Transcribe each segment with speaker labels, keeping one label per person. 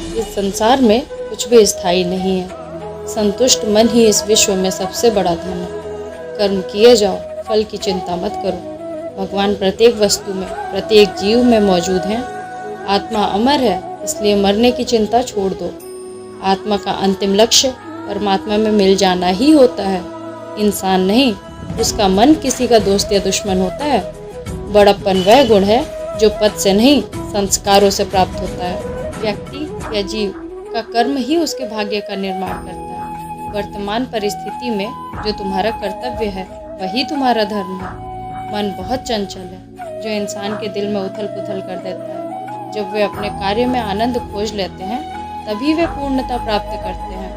Speaker 1: इस संसार में कुछ भी स्थायी नहीं है। संतुष्ट मन ही इस विश्व में सबसे बड़ा धन है। कर्म किए जाओ, फल की चिंता मत करो। भगवान प्रत्येक वस्तु में, प्रत्येक जीव में मौजूद हैं। आत्मा अमर है, इसलिए मरने की चिंता छोड़ दो। आत्मा का अंतिम लक्ष्य परमात्मा में मिल जाना ही होता है, इंसान नहीं। उसका मन किसी का दोस्त या दुश्मन होता है। बड़प्पन वह गुण है जो पद से नहीं, संस्कारों से प्राप्त होता है। व्यक्ति या जीव का कर्म ही उसके भाग्य का निर्माण करता है। वर्तमान परिस्थिति में जो तुम्हारा कर्तव्य है वही तुम्हारा धर्म है। मन बहुत चंचल है, जो इंसान के दिल में उथल पुथल कर देता है। जब वे अपने कार्य में आनंद खोज लेते हैं तभी वे पूर्णता प्राप्त करते हैं।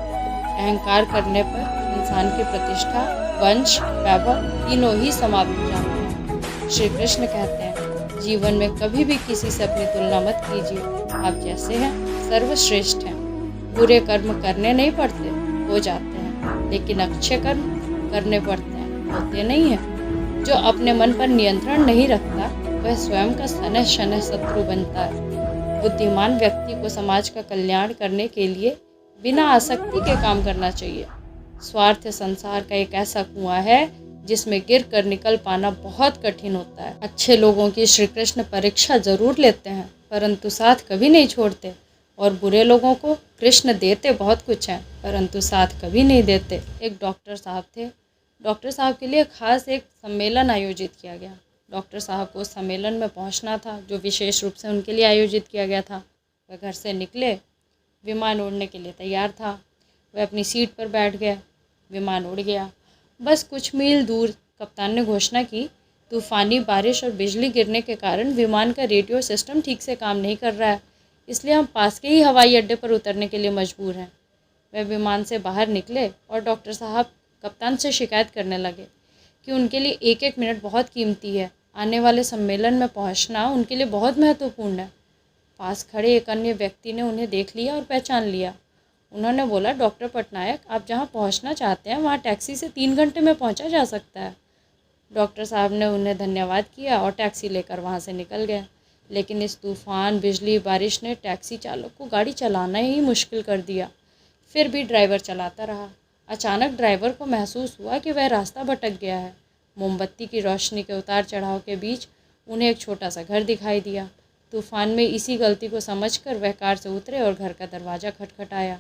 Speaker 1: अहंकार करने पर इंसान की प्रतिष्ठा, वंश, वैभव तीनों ही समाप्त हो जाते हैं। श्री कृष्ण कहते हैं, जीवन में कभी भी किसी से अपनी तुलना मत कीजिए। आप जैसे हैं सर्वश्रेष्ठ हैं। बुरे कर्म करने नहीं पड़ते, हो जाते हैं, लेकिन अच्छे कर्म करने पड़ते हैं, होते नहीं हैं। जो अपने मन पर नियंत्रण नहीं रखता वह स्वयं का सनह शनह शत्रु बनता है। बुद्धिमान व्यक्ति को समाज का कल्याण करने के लिए बिना आसक्ति के काम करना चाहिए। स्वार्थ संसार का एक ऐसा कुआं है जिसमें गिर कर निकल पाना बहुत कठिन होता है। अच्छे लोगों की श्री कृष्ण परीक्षा जरूर लेते हैं, परंतु साथ कभी नहीं छोड़ते। और बुरे लोगों को कृष्ण देते बहुत कुछ हैं, परंतु साथ कभी नहीं देते। एक डॉक्टर साहब थे। डॉक्टर साहब के लिए खास एक सम्मेलन आयोजित किया गया। डॉक्टर साहब को उस सम्मेलन में पहुंचना था जो विशेष रूप से उनके लिए आयोजित किया गया था। वह घर से निकले, विमान उड़ने के लिए तैयार था। वह अपनी सीट पर बैठ गया, विमान उड़ गया। बस कुछ मील दूर कप्तान ने घोषणा की, तूफानी बारिश और बिजली गिरने के कारण विमान का रेडियो सिस्टम ठीक से काम नहीं कर रहा है, इसलिए हम पास के ही हवाई अड्डे पर उतरने के लिए मजबूर हैं। वह विमान से बाहर निकले और डॉक्टर साहब कप्तान से शिकायत करने लगे कि उनके लिए एक एक मिनट बहुत कीमती है। आने वाले सम्मेलन में पहुंचना उनके लिए बहुत महत्वपूर्ण है। पास खड़े एक अन्य व्यक्ति ने उन्हें देख लिया और पहचान लिया। उन्होंने बोला, डॉक्टर पटनायक, आप जहां पहुंचना चाहते हैं वहां टैक्सी से 3 घंटे में पहुंचा जा सकता है। डॉक्टर साहब ने उन्हें धन्यवाद किया और टैक्सी लेकर वहां से निकल गए। लेकिन इस तूफान, बिजली, बारिश ने टैक्सी चालक को गाड़ी चलाना ही मुश्किल कर दिया। फिर भी ड्राइवर चलाता रहा। अचानक ड्राइवर को महसूस हुआ कि वह रास्ता भटक गया है। मोमबत्ती की रोशनी के उतार चढ़ाव के बीच उन्हें एक छोटा सा घर दिखाई दिया। तूफान में इसी गलती को समझकर वह कार से उतरे और घर का दरवाज़ा खटखटाया।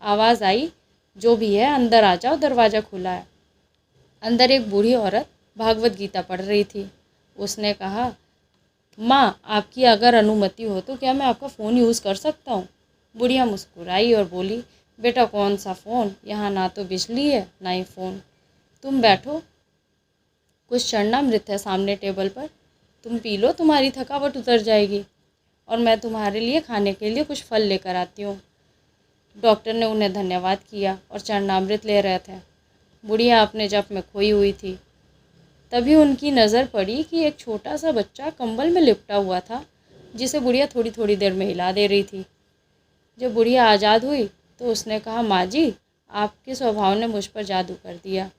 Speaker 1: आवाज़ आई, जो भी है अंदर आ जाओ, दरवाज़ा खुला है। अंदर एक बूढ़ी औरत भागवत गीता पढ़ रही थी। उसने कहा, माँ, आपकी अगर अनुमति हो तो क्या मैं आपका फ़ोन यूज़ कर सकता हूँ? बुढ़िया मुस्कुराई और बोली, बेटा कौन सा फ़ोन, यहाँ ना तो बिजली है ना ही फ़ोन। तुम बैठो, कुछ चरणामृत है सामने टेबल पर, तुम पी लो, तुम्हारी थकावट उतर जाएगी। और मैं तुम्हारे लिए खाने के लिए कुछ फल लेकर आती हूँ। डॉक्टर ने उन्हें धन्यवाद किया और चरणामृत ले रहे थे। बुढ़िया अपने जप में खोई हुई थी। तभी उनकी नज़र पड़ी कि एक छोटा सा बच्चा कंबल में लिपटा हुआ था, जिसे बुढ़िया थोड़ी थोड़ी देर में हिला दे रही थी। जब बुढ़िया आज़ाद हुई तो उसने कहा, माँ जी, आपके स्वभाव ने मुझ पर जादू कर दिया।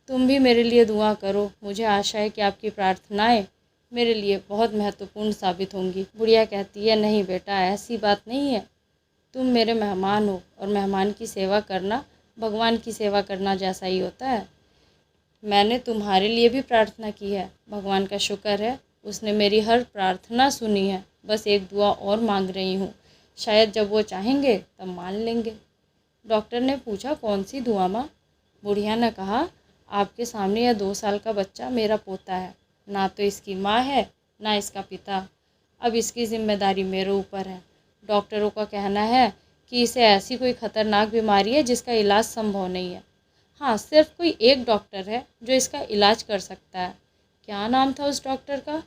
Speaker 1: तुम भी मेरे लिए दुआ करो। मुझे आशा है कि आपकी प्रार्थनाएं मेरे लिए बहुत महत्वपूर्ण साबित होंगी। बुढ़िया कहती है, नहीं बेटा, ऐसी बात नहीं है। तुम मेरे मेहमान हो और मेहमान की सेवा करना भगवान की सेवा करना जैसा ही होता है। मैंने तुम्हारे लिए भी प्रार्थना की है। भगवान का शुक्र है, उसने मेरी हर प्रार्थना सुनी है। बस एक दुआ और मांग रही हूँ, शायद जब वो चाहेंगे तब मान लेंगे। डॉक्टर ने पूछा, कौन सी दुआ माँ? बुढ़िया ने कहा, आपके सामने यह 2 साल का बच्चा मेरा पोता है। ना तो इसकी माँ है ना इसका पिता। अब इसकी जिम्मेदारी मेरे ऊपर है। डॉक्टरों का कहना है कि इसे ऐसी कोई खतरनाक बीमारी है जिसका इलाज संभव नहीं है। हाँ, सिर्फ कोई एक डॉक्टर है जो इसका इलाज कर सकता है। क्या नाम था उस डॉक्टर का?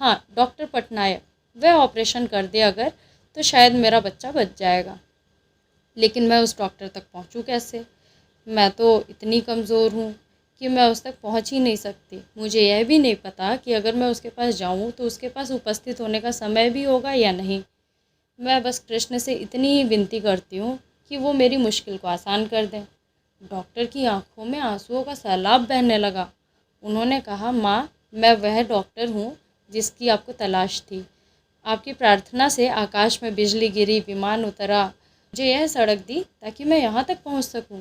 Speaker 1: हाँ, डॉक्टर पटनायक। वह ऑपरेशन कर दे अगर, तो शायद मेरा बच्चा बच जाएगा। लेकिन मैं उस डॉक्टर तक पहुँचूँ कैसे? मैं तो इतनी कमज़ोर हूँ कि मैं उस तक पहुँच ही नहीं सकती। मुझे यह भी नहीं पता कि अगर मैं उसके पास जाऊँ तो उसके पास उपस्थित होने का समय भी होगा या नहीं। मैं बस कृष्ण से इतनी ही विनती करती हूँ कि वो मेरी मुश्किल को आसान कर दें। डॉक्टर की आंखों में आंसुओं का सैलाब बहने लगा। उन्होंने कहा, माँ, मैं वह डॉक्टर हूँ जिसकी आपको तलाश थी। आपकी प्रार्थना से आकाश में बिजली गिरी, विमान उतरा, मुझे यह सड़क दी ताकि मैं यहाँ तक पहुँच सकूँ।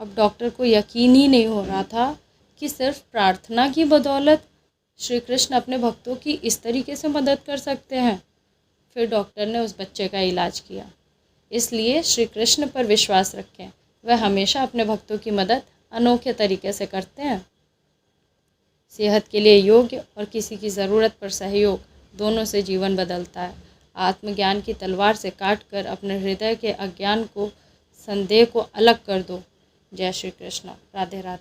Speaker 1: अब डॉक्टर को यकीन ही नहीं हो रहा था कि सिर्फ प्रार्थना की बदौलत श्री कृष्ण अपने भक्तों की इस तरीके से मदद कर सकते हैं। फिर डॉक्टर ने उस बच्चे का इलाज किया। इसलिए श्री कृष्ण पर विश्वास रखें, वह हमेशा अपने भक्तों की मदद अनोखे तरीके से करते हैं। सेहत के लिए योग्य और किसी की ज़रूरत पर सहयोग, दोनों से जीवन बदलता है। आत्मज्ञान की तलवार से काट कर अपने हृदय के अज्ञान को, संदेह को अलग कर दो। जय श्री कृष्ण। राधे राधे।